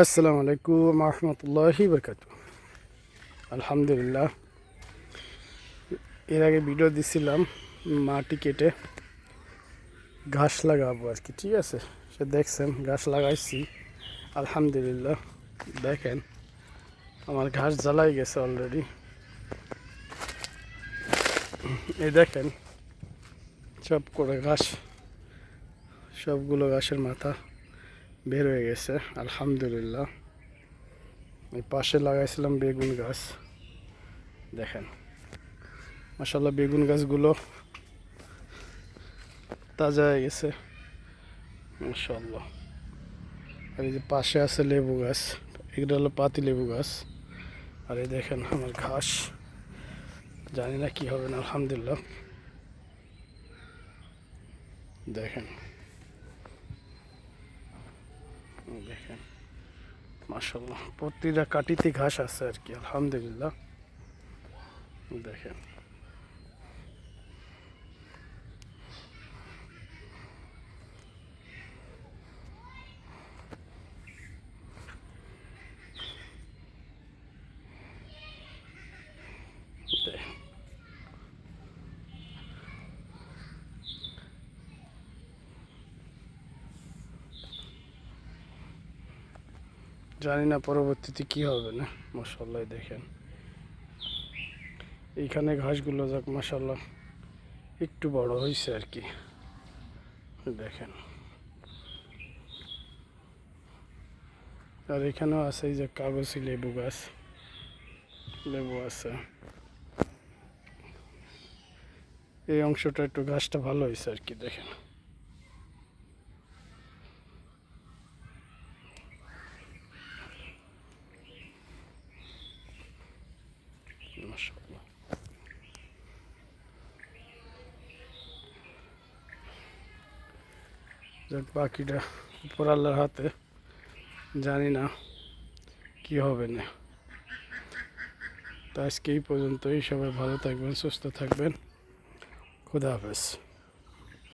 আসসালামু আলাইকুম রহমতুল্লাহি বরকাতু। আলহামদুলিল্লাহ, এর আগে ভিডিও দিছিলাম মাটি কেটে ঘাস লাগাবো আর কি, ঠিক আছে। সে দেখছেন ঘাস লাগাইছি আলহামদুলিল্লাহ। দেখেন আমার ঘাস জ্বালাই গেছে অলরেডি। এই দেখেন সব করে ঘাস, সবগুলো ঘাসের মাথা বের হয়ে গেছে আলহামদুলিল্লাহ। এই পাশে লাগাইছিলাম বেগুন গাছ, দেখেন মাশাআল্লাহ বেগুন গাছগুলো তাজা হয়ে গেছে মাশাআল্লাহ। আর এই যে পাশে আছে লেবু গাছ, এগুলো হলো পাতি লেবু গাছ। আর এই দেখেন আমার ঘাস, জানি না কি হবে না, আলহামদুলিল্লাহ। দেখেন দেখেন মাশাআল্লাহ প্রতিটা কাটিতে ঘাস আছে আর কি, আলহামদুলিল্লাহ। দেখেন জানি না পরবর্তীতে কি হবে না, মাশাআল্লাহ। দেখেন এইখানে ঘাসগুলো যাক মাশাআল্লাহ একটু বড় হয়েছে আর কি, দেখেন। আর এখানেও আছে এই যে কাগজি লেবু গাছ, লেবু আছে। এই অংশটা একটু ঘাসটা ভালো হয়েছে আর কি, দেখেন। মাশাআল্লাহ যাক, বাকিটা উপর আল্লাহর হাতে, জানি না কি হবে না। তো আজকে এই পর্যন্তই, সবাই ভালো থাকবেন, সুস্থ থাকবেন, খুদা হাফেজ।